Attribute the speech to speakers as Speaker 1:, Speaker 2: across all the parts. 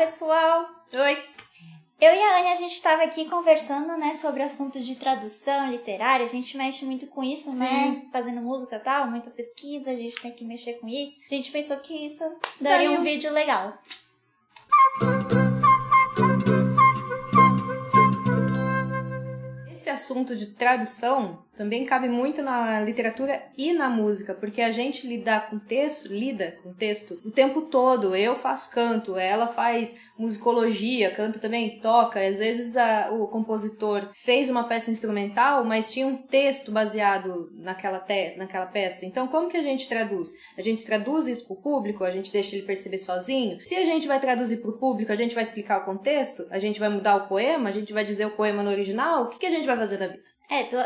Speaker 1: pessoal!
Speaker 2: Oi!
Speaker 1: Eu e a Anne, a gente estava aqui conversando, né, sobre assuntos de tradução literária. A gente mexe muito com isso, né? Fazendo música e tal, muita pesquisa, a gente tem que mexer com isso. A gente pensou que isso daria um vídeo legal.
Speaker 2: Esse assunto de tradução também cabe muito na literatura e na música, porque a gente lida com texto o tempo todo. Eu faço canto, ela faz musicologia, canta também, toca. Às vezes o compositor fez uma peça instrumental, mas tinha um texto baseado naquela peça. Então, como que a gente traduz? A gente traduz isso pro público? A gente deixa ele perceber sozinho? Se a gente vai traduzir pro público, a gente vai explicar o contexto? A gente vai mudar o poema? A gente vai dizer o poema no original? O que a gente vai fazer da vida?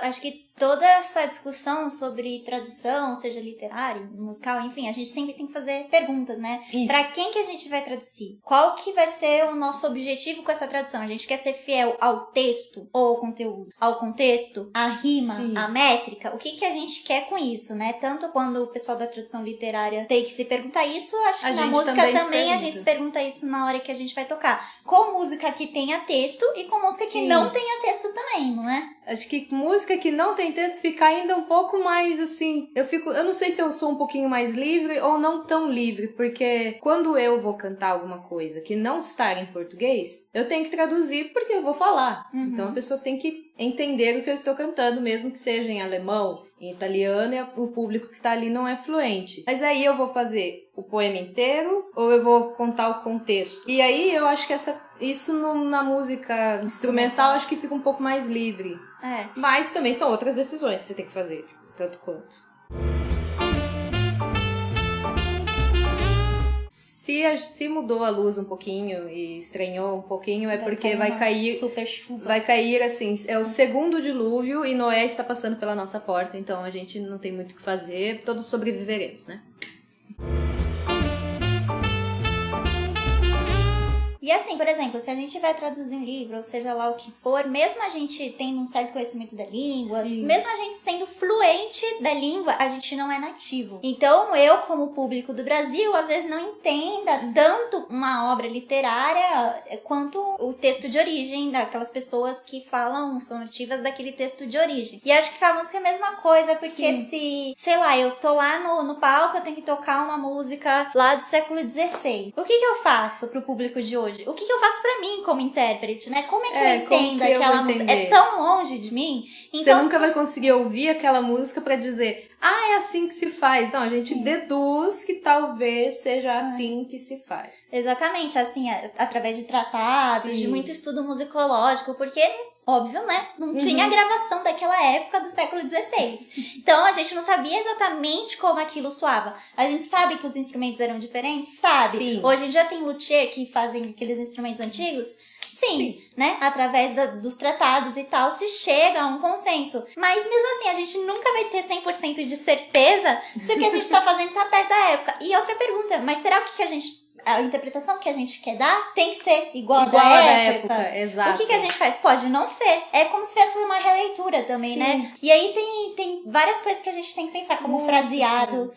Speaker 1: Acho que toda essa discussão sobre tradução, seja literária, musical, enfim, a gente sempre tem que fazer perguntas, né?
Speaker 2: Isso.
Speaker 1: Pra quem que a gente vai traduzir? Qual que vai ser o nosso objetivo com essa tradução? A gente quer ser fiel ao texto ou ao conteúdo? Ao contexto? À rima?
Speaker 2: Sim.
Speaker 1: À métrica? O que a gente quer com isso, né? Tanto quando o pessoal da tradução literária tem que se perguntar isso, acho que na música também a gente se pergunta isso na hora que a gente vai tocar. Com música que tenha texto e com música que não tenha texto também, não é?
Speaker 2: Acho que música que não tem texto fica ainda um pouco mais assim. Eu não sei se eu sou um pouquinho mais livre ou não tão livre, porque quando eu vou cantar alguma coisa que não está em português, eu tenho que traduzir porque eu vou falar.
Speaker 1: Uhum.
Speaker 2: Então a pessoa tem que entender o que eu estou cantando, mesmo que seja em alemão, em italiano, e o público que está ali não é fluente. Mas aí eu vou fazer o poema inteiro ou eu vou contar o contexto? E aí eu acho que isso na música instrumental acho que fica um pouco mais livre. Mas também são outras decisões que você tem que fazer, tanto quanto. Se mudou a luz um pouquinho e estranhou um pouquinho, é porque vai cair
Speaker 1: super chuva.
Speaker 2: Vai cair assim, é o segundo dilúvio e Noé está passando pela nossa porta, então a gente não tem muito o que fazer, todos sobreviveremos, né?
Speaker 1: E assim, por exemplo, se a gente vai traduzir um livro, ou seja lá o que for, mesmo a gente tendo um certo conhecimento da língua, mesmo a gente sendo fluente da língua, a gente não é nativo. Então, eu, como público do Brasil, às vezes não entenda tanto uma obra literária quanto o texto de origem daquelas pessoas que são nativas daquele texto de origem. E acho que com a música é a mesma coisa, porque se, sei lá, eu tô lá no palco, eu tenho que tocar uma música lá do século XVI. O que eu faço pro público de hoje? O que eu faço pra mim como intérprete, né? Como é que eu entendo aquela música? É tão longe de mim. Então,
Speaker 2: você nunca vai conseguir ouvir aquela música pra dizer, é assim que se faz. Não, a gente deduz que talvez seja assim que se faz.
Speaker 1: Exatamente, assim, através de tratados, de muito estudo musicológico, porque... Óbvio, né? Não tinha gravação daquela época do século XVI. Então, a gente não sabia exatamente como aquilo soava. A gente sabe que os instrumentos eram diferentes? Sabe.
Speaker 2: Sim.
Speaker 1: Hoje em dia tem luthier que fazem aqueles instrumentos antigos? Sim, né? Através dos tratados e tal, se chega a um consenso. Mas mesmo assim, a gente nunca vai ter 100% de certeza se o que a gente tá fazendo tá perto da época. E outra pergunta, mas será que a interpretação que a gente quer dar tem que ser igual da época.
Speaker 2: Exato.
Speaker 1: O que a gente faz? Pode não ser. É como se fosse uma releitura também, né? E aí tem várias coisas que a gente tem que pensar, como fraseado,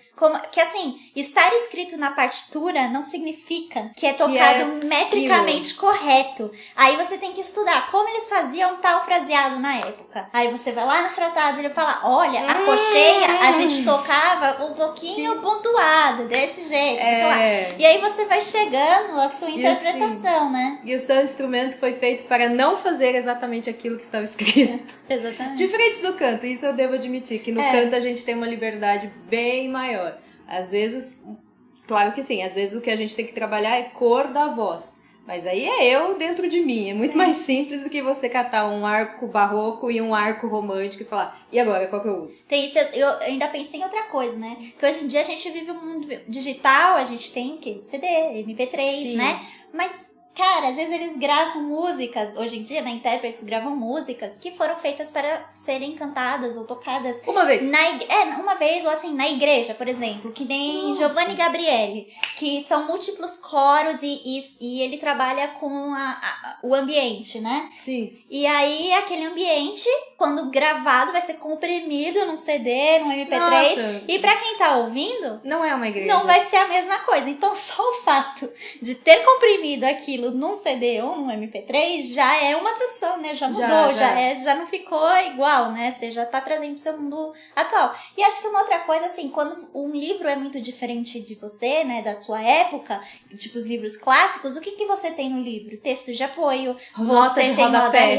Speaker 1: que assim, estar escrito na partitura não significa que é tocado metricamente correto. Aí você tem que estudar como eles faziam tal fraseado na época. Aí você vai lá nos tratados e ele fala, olha, a cocheia a gente tocava um pouquinho pontuado, desse jeito. E aí você vai chegando a sua interpretação, né?
Speaker 2: E o seu instrumento foi feito para não fazer exatamente aquilo que estava escrito.
Speaker 1: Exatamente.
Speaker 2: Diferente do canto, isso eu devo admitir, que no canto a gente tem uma liberdade bem maior. Às vezes, claro que sim, às vezes o que a gente tem que trabalhar é cor da voz. Mas aí é eu dentro de mim. É muito mais simples do que você catar um arco barroco e um arco romântico e falar, e agora, qual que eu uso?
Speaker 1: Tem isso, eu ainda pensei em outra coisa, né? Que hoje em dia a gente vive um mundo digital, a gente tem o quê? CD, MP3, né? Mas... Cara, às vezes eles gravam músicas, hoje em dia, né, intérpretes gravam músicas que foram feitas para serem cantadas ou tocadas...
Speaker 2: Uma vez.
Speaker 1: Uma vez, ou assim, na igreja, por exemplo, que nem Giovanni Gabriele, que são múltiplos coros e ele trabalha com o ambiente, né?
Speaker 2: Sim.
Speaker 1: E aí, aquele ambiente, quando gravado, vai ser comprimido num CD, num MP3.
Speaker 2: Nossa.
Speaker 1: E pra quem tá ouvindo...
Speaker 2: Não é uma igreja.
Speaker 1: Não vai ser a mesma coisa. Então, só o fato de ter comprimido aquilo aquilo num CD ou num MP3, já é uma tradução, né? Já mudou, já não ficou igual, né? Você já tá trazendo pro seu mundo atual. E acho que uma outra coisa, assim, quando um livro é muito diferente de você, né? Da sua época, tipo os livros clássicos, o que você tem no livro? Texto de apoio,
Speaker 2: nota de rodapé.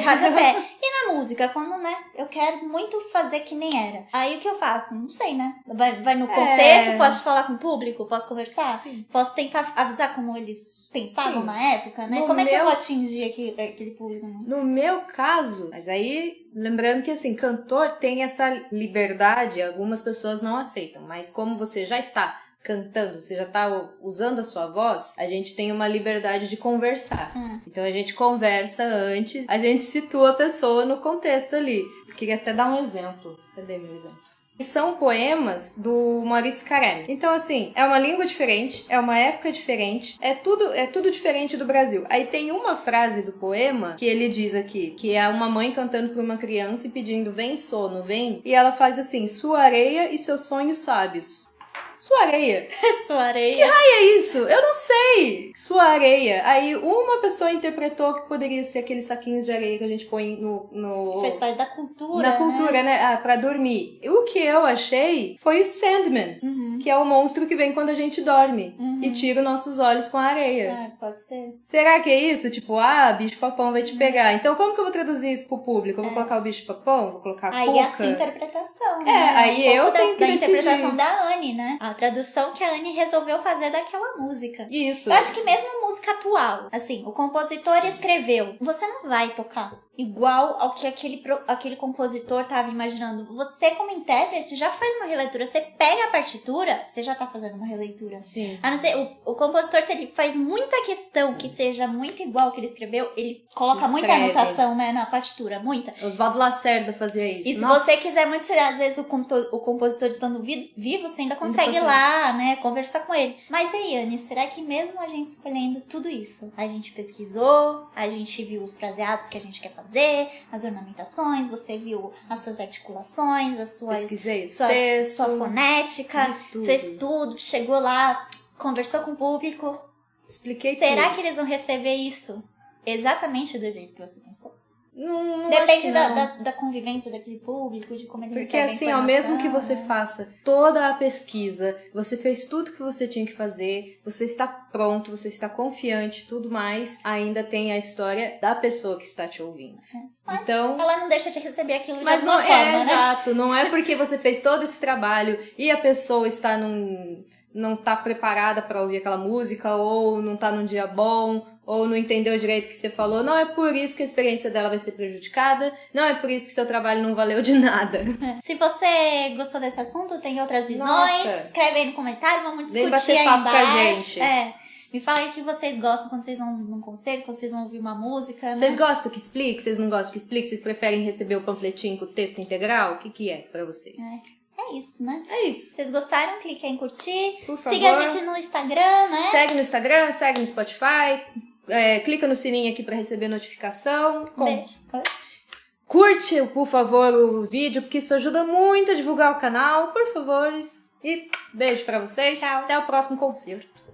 Speaker 1: E na música, quando, né? Eu quero muito fazer que nem era. Aí o que eu faço? Não sei, né? Vai no concerto, posso falar com o público, posso conversar? Sim. Posso tentar avisar como eles pensavam na época, né? Como é que eu vou atingir aquele público? Né?
Speaker 2: No meu caso, mas aí, lembrando que assim, cantor tem essa liberdade, algumas pessoas não aceitam, mas como você já está cantando, você já tá usando a sua voz, a gente tem uma liberdade de conversar. Então a gente conversa antes, a gente situa a pessoa no contexto ali. Eu queria até dar um exemplo. Cadê meu exemplo? São poemas do Maurice Carême. Então, assim, é uma língua diferente, é uma época diferente, é tudo diferente do Brasil. Aí tem uma frase do poema que ele diz aqui, que é uma mãe cantando para uma criança e pedindo vem sono, vem. E ela faz assim, sua areia e seus sonhos sábios. Sua areia.
Speaker 1: Sua areia.
Speaker 2: Que raio é isso? Eu não sei. Sua areia. Aí uma pessoa interpretou que poderia ser aqueles saquinhos de areia que a gente põe no...
Speaker 1: Faz parte da cultura,
Speaker 2: na cultura, né? Ah, pra dormir. O que eu achei foi o Sandman, que é o monstro que vem quando a gente dorme e tira os nossos olhos com a areia.
Speaker 1: Pode ser.
Speaker 2: Será que é isso? Tipo, bicho-papão vai te pegar. Então como que eu vou traduzir isso pro público? Eu vou colocar o bicho-papão? Vou colocar a cuca?
Speaker 1: Aí é a sua interpretação, né?
Speaker 2: Aí eu tenho que decidir.
Speaker 1: Da interpretação da Anne, né? A tradução que a Anne resolveu fazer daquela música.
Speaker 2: Isso.
Speaker 1: Eu acho que mesmo música atual, assim, o compositor escreveu, você não vai tocar igual ao que aquele compositor estava imaginando. Você, como intérprete, já faz uma releitura. Você pega a partitura, você já tá fazendo uma releitura.
Speaker 2: Sim.
Speaker 1: A não ser, o compositor, se ele faz muita questão que seja muito igual ao que ele escreveu, ele coloca muita anotação, né, na partitura, muita.
Speaker 2: Oswaldo Lacerda fazia isso.
Speaker 1: E se você quiser muito, às vezes o compositor estando vivo, você ainda consegue ir lá, né, conversar com ele. Mas aí, Anne, será que mesmo a gente escolhendo tudo isso, a gente pesquisou, a gente viu os fraseados que a gente quer fazer, as ornamentações, você viu as suas articulações, as suas sua fonética, fez tudo, chegou lá, conversou com o público.
Speaker 2: Expliquei
Speaker 1: Será
Speaker 2: tudo.
Speaker 1: que eles vão receber isso exatamente do jeito que você pensou?
Speaker 2: Não
Speaker 1: Depende da convivência daquele público, de como ele recebe a informação.
Speaker 2: Porque assim, ao mesmo que você faça toda a pesquisa, você fez tudo que você tinha que fazer, você está pronto, você está confiante, tudo mais, ainda tem a história da pessoa que está te ouvindo.
Speaker 1: Mas
Speaker 2: então,
Speaker 1: ela não deixa de receber aquilo de
Speaker 2: não
Speaker 1: alguma forma, né?
Speaker 2: Exato, não é porque você fez todo esse trabalho e a pessoa está não tá preparada para ouvir aquela música, ou não tá num dia bom, ou não entendeu direito o que você falou. Não é por isso que a experiência dela vai ser prejudicada, não é por isso que seu trabalho não valeu de nada.
Speaker 1: Se você gostou desse assunto, tem outras visões, escreve aí no comentário, vamos discutir aí
Speaker 2: papo
Speaker 1: embaixo.
Speaker 2: Com a gente.
Speaker 1: Me fala aí o que vocês gostam quando vocês vão num concerto, quando vocês vão ouvir uma música, né?
Speaker 2: Vocês gostam que explique? Vocês não gostam que explique? Vocês preferem receber o panfletinho com o texto integral? O que é pra vocês?
Speaker 1: É isso, né?
Speaker 2: É isso.
Speaker 1: Vocês gostaram? Clique aí em curtir.
Speaker 2: Por favor.
Speaker 1: Siga a gente no Instagram, né?
Speaker 2: Segue no Instagram, segue no Spotify. Clica no sininho aqui pra receber notificação.
Speaker 1: Beijo.
Speaker 2: Curte, por favor, o vídeo, porque isso ajuda muito a divulgar o canal. Por favor. E beijo pra vocês.
Speaker 1: Tchau.
Speaker 2: Até o próximo concerto.